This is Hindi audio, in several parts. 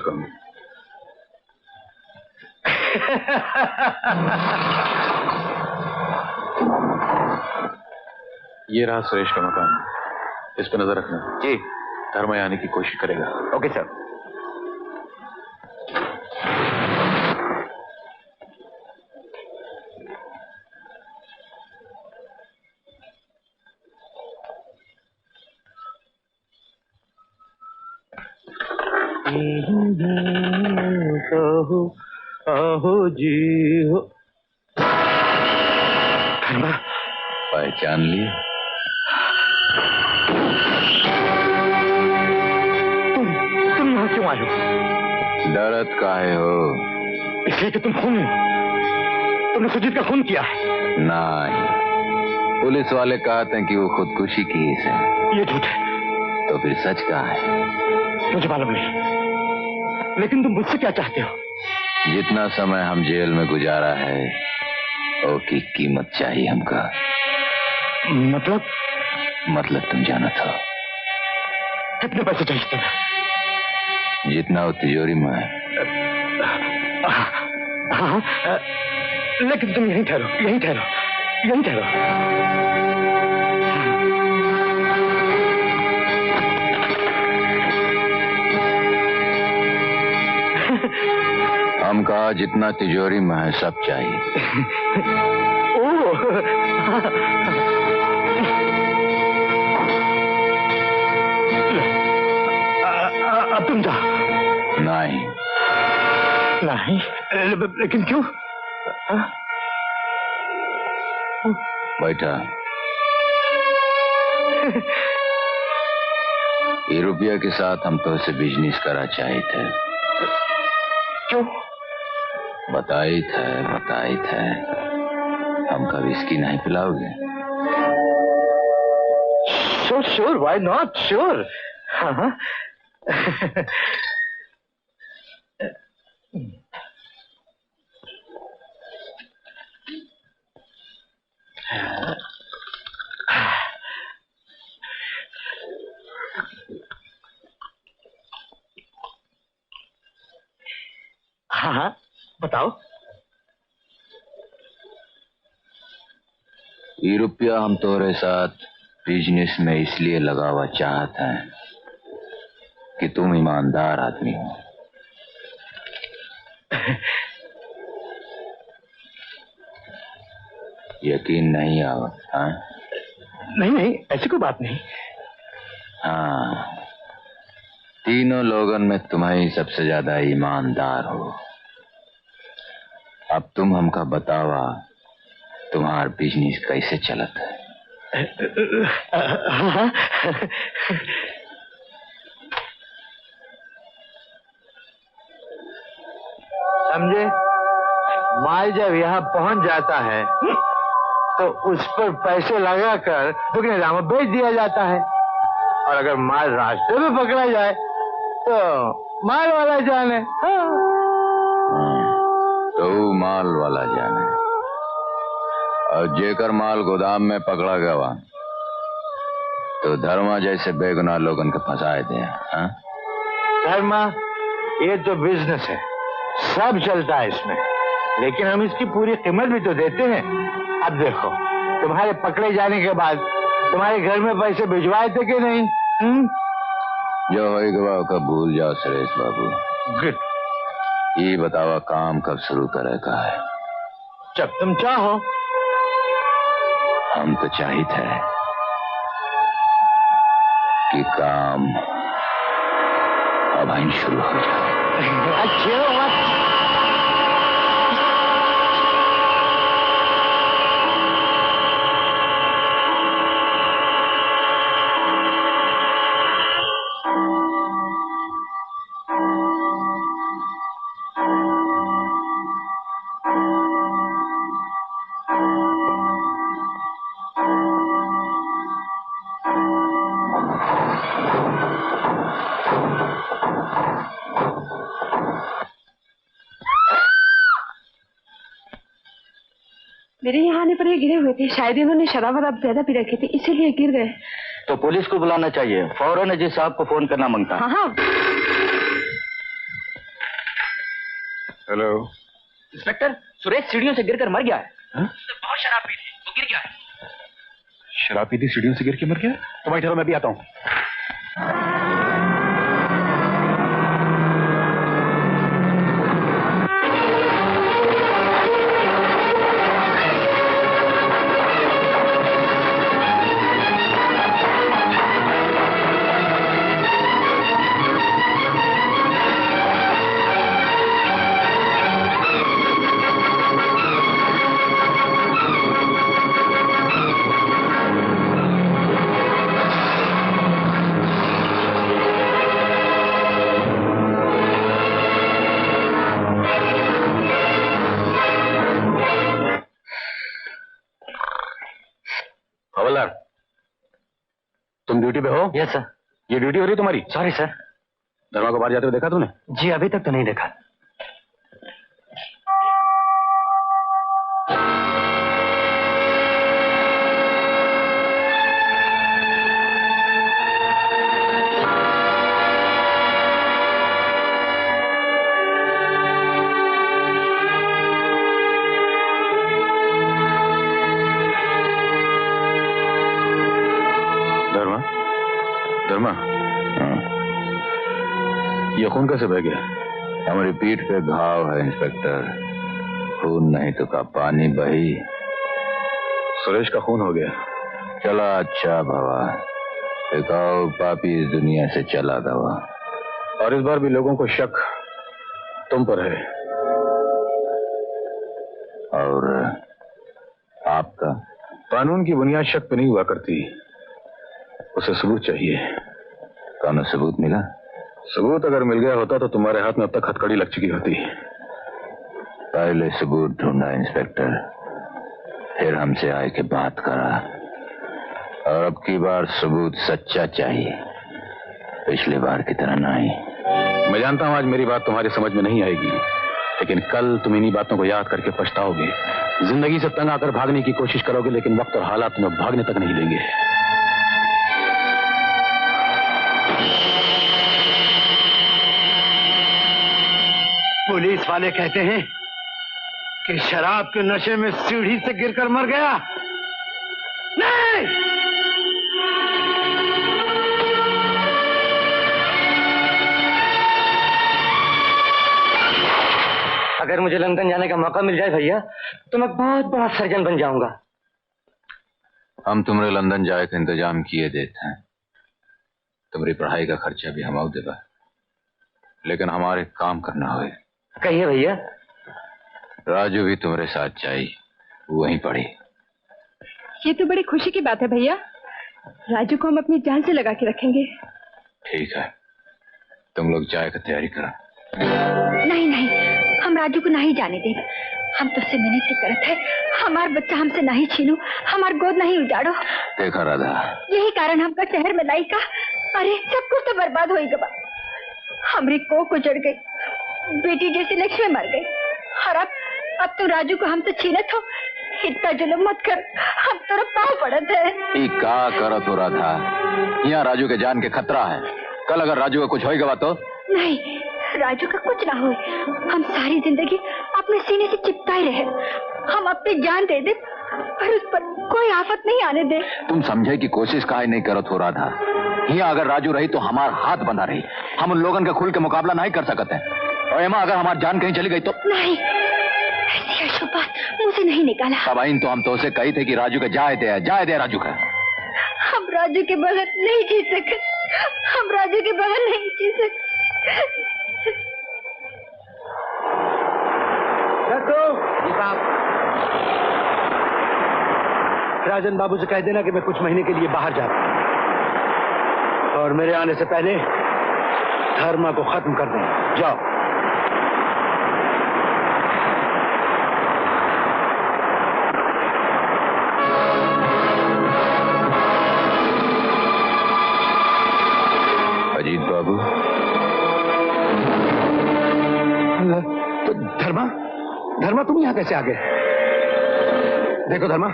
कम। ये रहा सुरेश का मकान, इस पर नजर रखना। जी। धर्मा आने की कोशिश करेगा। Okay sir. आहो जी हो। पहचान लिए? तुम यहाँ क्यों आए हो? डरत काहे हो? इसलिए कि तुम खूनी हो। तुमने सुजीत का खून किया है। नहीं, पुलिस वाले कहते हैं कि वो खुदकुशी की है। ये झूठ है। तो फिर सच कहाँ है? मुझे मालूम नहीं, लेकिन तुम मुझसे क्या चाहते हो? जितना समय हम जेल में गुजारा है उसकी कीमत चाहिए हमका। मतलब तुम जाना था। कितने पैसे चाहिए तुम्हें? जितना वो तिजोरी में है। हाँ, लेकिन तुम यहीं ठहरो, यहीं ठहरो, यहीं ठहरो। हम कहा जितना तिजोरी में है सब चाहिए। अब तुम जाओ। नहीं। नहीं? लेकिन क्यों? बैठा। ये रुपया के साथ हम तो से बिजनेस करा चाहिए थे। क्यों? बताई थे हमका विस्की नहीं पिलाओगे? Sure, why not? Sure. हाँ। हाँ, बताओ। ये रुपया हम तोरे साथ बिजनेस में इसलिए लगावा चाहते हैं कि तुम ईमानदार आदमी हो। यकीन नहीं आवत? हाँ? नहीं, ऐसी कोई बात नहीं। हाँ, तीनों लोगों में तुम्हारी सबसे ज्यादा ईमानदार हो। अब तुम हमका बतावा तुम्हार बिजनेस कैसे चलत है? समझे? माल जब यहाँ पहुंच जाता है तो उस पर पैसे लगाकर दुगने दाम में बेच दिया जाता है, और अगर माल रास्ते में पकड़ा जाए तो माल वाला जाने। तो माल वाला जाने, और जेकर माल गोदाम में पकड़ा गया तो धर्मा जैसे बेगुनाह लोगन के फंसाए दे। हाँ? धर्मा, ये तो बिजनेस है, सब चलता है इसमें, लेकिन हम इसकी पूरी कीमत भी तो देते हैं। अब देखो, तुम्हारे पकड़े जाने के बाद तुम्हारे घर में पैसे भिजवाए थे कि नहीं? जो होई गवा का भूल जाओ सुरेश बाबू। गुड। ये बतावा काम कब शुरू करे का है? जब तुम चाहो। हम तो चाहिए थे कि काम अब ही शुरू हो जाए। अच्छे बात। मेरे यहाँ आने पर ये गिरे हुए थे, शायद इन्होंने शराब वराब ज्यादा पी रखी थी, इसीलिए गिर गए। तो पुलिस को बुलाना चाहिए, फौरन जी साहब को फोन करना मांगता। हाँ। हेलो। इंस्पेक्टर, सुरेश सीढ़ियों से गिरकर मर गया है। बहुत शराब पी थी, वो गिर गया है। शराब पी थी, सीढ़ियों से गिर के मर गया? तो भाई ठहरो, मैं भी आता हूँ। हवलदार, तुम ड्यूटी पे हो? Yes sir. ये ड्यूटी हो रही है तुम्हारी? Sorry sir. धर्मा को बाहर जाते हुए देखा तूने? जी अभी तक तो नहीं देखा। धर्मा, ये खून कैसे बह गया? हमारी पीठ पे घाव है इंस्पेक्टर, खून नहीं तो का पानी बही। सुरेश का खून हो गया। चला अच्छा भवा, एकाओ पापी इस दुनिया से चला गवा। और इस बार भी लोगों को शक तुम पर है। और आपका? कानून की बुनियाद शक पे नहीं हुआ करती, उसे सबूत चाहिए। कौन सबूत मिला? सबूत अगर मिल गया होता तो तुम्हारे हाथ में अब तक हथकड़ी लग चुकी होती। पहले सबूत ढूंढा इंस्पेक्टर, फिर हमसे आए के बात करा, और अब की बार सबूत सच्चा चाहिए, पिछली बार की तरह नहीं। मैं जानता हूं आज मेरी बात तुम्हारी समझ में नहीं आएगी, लेकिन कल तुम इन्हीं बातों को याद करके पछताओगे। जिंदगी से तंग आकर भागने की कोशिश करोगे, लेकिन वक्त और हालात तुम्हें भागने तक नहीं देंगे। पुलिस वाले कहते हैं कि शराब के नशे में सीढ़ी से गिरकर मर गया। नहीं, अगर मुझे लंदन जाने का मौका मिल जाए भैया तो मैं बहुत बड़ा सर्जन बन जाऊंगा। हम तुम्हारे लंदन जाए का इंतजाम किए देते हैं, तुम्हारी पढ़ाई का खर्चा भी हम देगा, लेकिन हमारे काम करना होए। कहिए भैया। राजू भी तुम्हारे साथ चाहिए, वहीं पढ़ी। ये तो बड़ी खुशी की बात है भैया, राजू को हम अपनी जान से लगा के रखेंगे। ठीक है, तुम लोग चाय की तैयारी करो। नहीं नहीं, हम राजू को नहीं जाने देंगे। हम तो उससे मिन्नत करते हैं, हमारा बच्चा हमसे नहीं छीनो, हमार गोद नहीं उजाड़ो। देखा राधा, यही कारण हमका शहर में लाई का। अरे सब कुछ तो बर्बाद हो गया, हमारी कोख उजड़ गई, बेटी जैसी लक्ष्मी मर गई, और अब तो राजू को हमसे छीनत हो। इतना जुल्म मत कर, हम तेरे पाँव पड़त है। का करो तो राधा, यहाँ राजू के जान के खतरा है, कल अगर राजू का कुछ होएगा तो? नहीं, राजू का कुछ ना हो, हम सारी जिंदगी अपने सीने से चिपकाए रहे। हम अपनी जान दे दे, पर उस पर कोई आफत नहीं आने दे। तुम समझे की कोशिश काहे नहीं करो तो राधा? यहाँ अगर राजू रही तो हमारा हाथ बंधा रही, हम उन लोगों के खुल के मुकाबला नहीं कर सकते। और एमा अगर हमारी जान कहीं चली गई तो? नहीं, ऐसी अशुभ बात मुंह से नहीं निकाला। तबाइन तो हम तो उसे कही थे कि राजू के जाए दे राजू का। हम राजू के बगैर नहीं जी सकते, हम राजू के बगैर नहीं जी सकते। राजन बाबू से कह देना कि मैं कुछ महीने के लिए बाहर जाता हूं, और मेरे आने से पहले धर्मा को खत्म कर दें। जाओ। अजीत बाबू, तो धर्मा तुम यहाँ कैसे आ गए? देखो धर्मा,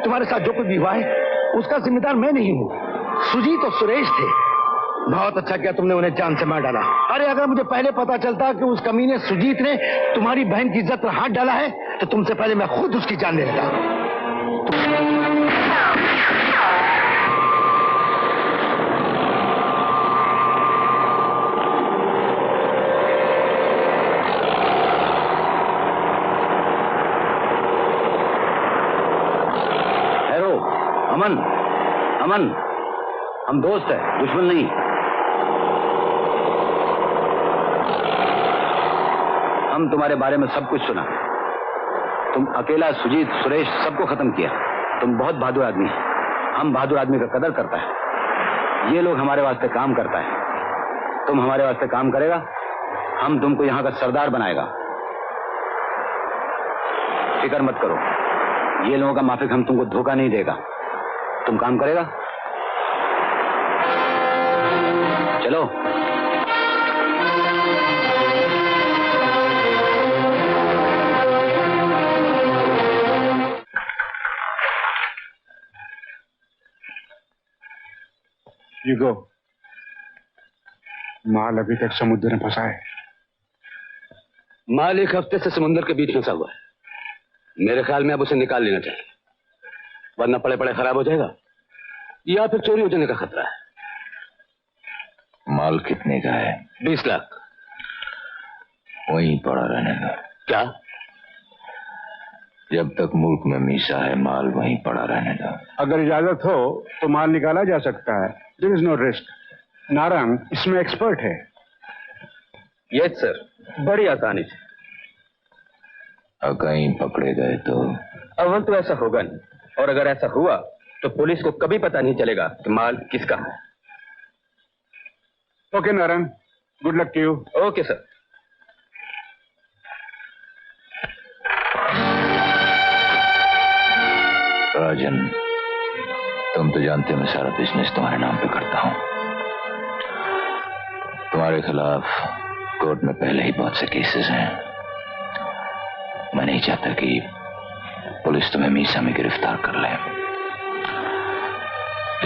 तुम्हारे साथ जो कुछ भी हुआ है उसका जिम्मेदार मैं नहीं हूँ, सुजीत और सुरेश थे। बहुत अच्छा किया तुमने उन्हें जान से मार डाला। अरे अगर मुझे पहले पता चलता कि उस कमीने सुजीत ने तुम्हारी बहन की इज्जत पर हाथ डाला है तो तुमसे पहले मैं खुद उसकी जान ले लेता। हेरो, अमन, अमन, हम दोस्त हैं, दुश्मन नहीं। हम तुम्हारे बारे में सब कुछ सुना। तुम अकेला सुजीत, सुरेश सबको खत्म किया। तुम बहुत बहादुर आदमी है। हम बहादुर आदमी का कदर करता है। ये लोग हमारे वास्ते काम करता है। तुम हमारे वास्ते काम करेगा, हम तुमको यहाँ का सरदार बनाएगा। फिक्र मत करो, ये लोगों का माफिक हम तुमको धोखा नहीं देगा। तुम काम करेगा? चलो। You go. माल अभी तक समुद्र में फंसा है। माल 1 हफ्ते से समुद्र के बीच फंसा हुआ है। मेरे ख्याल में अब उसे निकाल लेना चाहिए, वरना पड़े पड़े खराब हो जाएगा या फिर चोरी हो जाने का खतरा है। माल कितने का है? 20 लाख। वहीं पड़ा रहने दो। क्या? जब तक मुल्क में मीसा है माल वहीं पड़ा रहने दो। अगर इजाजत हो तो माल निकाला जा सकता है। There is no risk. Narang इसमें एक्सपर्ट है। यस सर, बड़ी आसानी से। और कहीं पकड़े गए तो? अव्वल तो ऐसा होगा नहीं, और अगर ऐसा हुआ तो पुलिस को कभी पता नहीं चलेगा कि माल किसका है। Okay Narang, good luck to you. Okay sir. Rajan, तुम तो जानते हो मैं सारा बिजनेस तुम्हारे नाम पे करता हूं। तुम्हारे खिलाफ कोर्ट में पहले ही बहुत से केसेस हैं। मैं नहीं चाहता कि पुलिस तुम्हें मीसा में गिरफ्तार कर ले,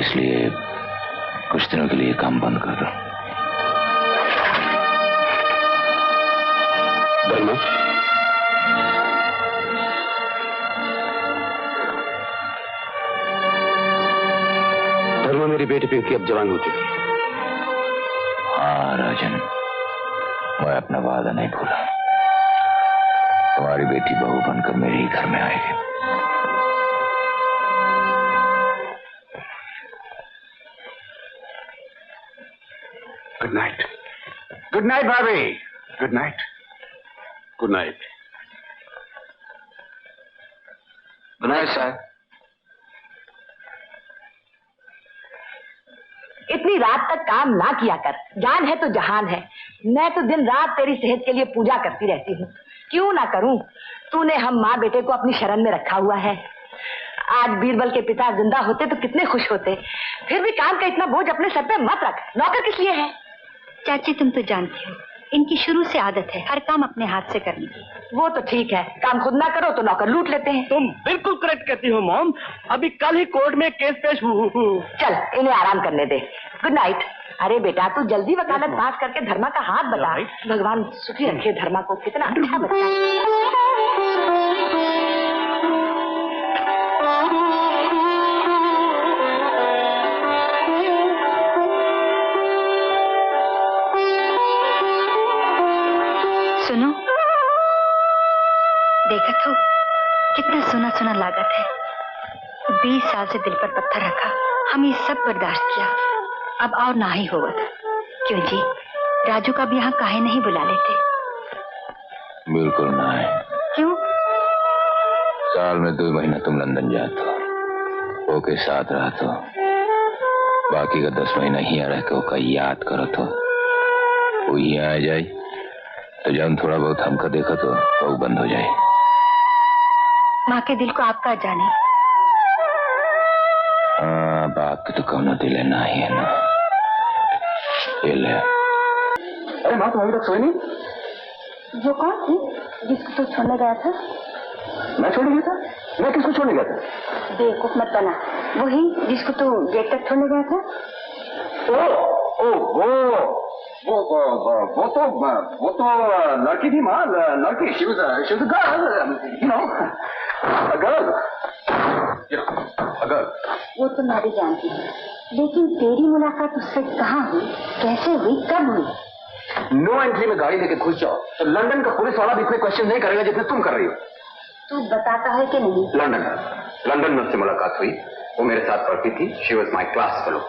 इसलिए कुछ दिनों के लिए काम बंद कर दो। धर्मा, मेरी बेटी पिंकी अब जवान हो चुकी है। हाँ राजन, मैं अपना वादा नहीं भूला। तुम्हारी बेटी बहू बनकर मेरे ही घर में आएगी। Good night. गुड नाइट भाभी। Good night. Good night. Good night sir. इतनी रात तक काम ना किया कर। जान है तो जहान है। मैं तो दिन रात तेरी सेहत के लिए पूजा करती रहती हूँ। क्यों ना करूं? तूने हम माँ बेटे को अपनी शरण में रखा हुआ है। आज बीरबल के पिता जिंदा होते तो कितने खुश होते। फिर भी काम का इतना बोझ अपने सर पे मत रख। नौकर किस लिए है? चाची, तुम तो जानती हो इनकी शुरू से आदत है हर काम अपने हाथ से करने की। वो तो ठीक है, काम खुद ना करो तो नौकर लूट लेते हैं। तुम बिल्कुल करेक्ट कहती हो मॉम। अभी कल ही कोर्ट में केस पेश चल इन्हें आराम करने दे। Good night. अरे बेटा, तू जल्दी वकालत पास करके धर्मा का हाथ बता। भगवान सुखी रखे धर्मा को। कितना अच्छा बच्चा। सुनो, देखा तो कितना सोना सोना लागत है। 20 साल से दिल पर पत्थर रखा, हम ये सब बर्दाश्त किया, अब और ना ही होगा। क्यों जी, राजू का भी यहाँ काहे नहीं बुला लेते? बिल्कुल ना है। क्यों? साल में 2 महीना तुम लंदन जाते हो, ओके साथ रहा तो बाकी का 10 महीना ही रह के ओका याद करो तो वो यहाँ आ जाए तो जब थोड़ा बहुत हमका देखा तो वो बंद हो जाए। माँ के दिल को आपका जाने। हाँ, बाप के तो कौनो दिल है ना ही है ना। ये ले। अरे माँ, तुम अभी तक सोई नहीं? वो कौन थी जिसको तू छोड़ने गया था? मैं छोड़ने गया था? मैं किसको छोड़ने गया था? बेवकूफ मत बना। वही जिसको तू गेट तक छोड़ने गया था। ओ, वो तो लड़की थी माँ, लड़की she was a girl, you know, a girl. वो तो मैं भी जानती हूँ, लेकिन तेरी मुलाकात उससे कहाँ हुई, कैसे हुई, कब हुई? नो एंट्री में गाड़ी लेके घुस जाओ तो लंदन का पुलिस वाला भी इतने क्वेश्चन नहीं करेगा जितने तुम कर रही हो। तू बताता है कि नहीं? लंदन में उससे मुलाकात हुई, वो मेरे साथ पढ़ती थी, she was my class fellow.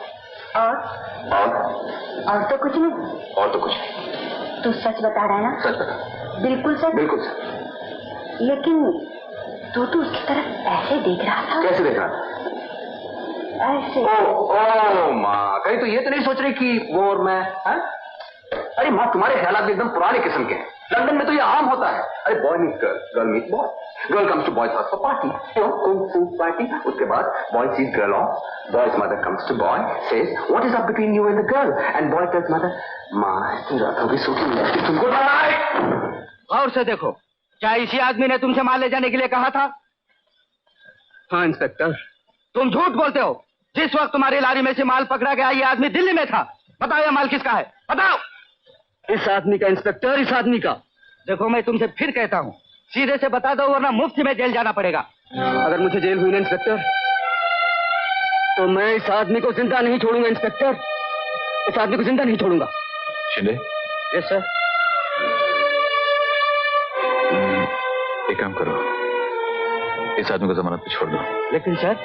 और तो कुछ नहीं? और तो कुछ नहीं। तू सच बता रहा है ना? सच बता। बिल्कुल सच? बिल्कुल सच। लेकिन तू तो उसकी तरफ ऐसे देख रहा था। कैसे देख रहा था? ऐसे। ओ माँ, कहीं तो ये तो नहीं सोच रही कि वो और मैं, है? अरे माँ, तुम्हारे ख्याल भी एकदम पुराने किस्म के हैं। लंदन में तो ये आम होता है। अरे boy meet girl, girl meet boy, girl comes to boy's house for party, kung fu party. उसके बाद boy sees girl off, boy's mother comes to boy, says what is up between you and the girl, and boy tells mother, माँ इतनी रात होगी, सोती है तुमको। गौर से देखो, क्या इसी आदमी ने तुमसे माल ले जाने के लिए कहा था? हाँ इंस्पेक्टर। तुम झूठ बोलते हो। जिस वक्त तुम्हारी लारी में से माल पकड़ा गया, ये आदमी दिल्ली में था। बताओ ये माल किसका है, बताओ। इस आदमी का इंस्पेक्टर, इस आदमी का। देखो मैं तुमसे फिर कहता हूँ, सीधे से बता दो वरना मुफ्त में जेल जाना पड़ेगा। अगर मुझे जेल हुई ना इंस्पेक्टर, तो मैं इस आदमी को जिंदा नहीं छोड़ूंगा इंस्पेक्टर, इस आदमी को जिंदा नहीं छोड़ूंगा। Shinde, yes sir. एक काम करो, इस आदमी को जमानत पे छोड़ दो। लेकिन सर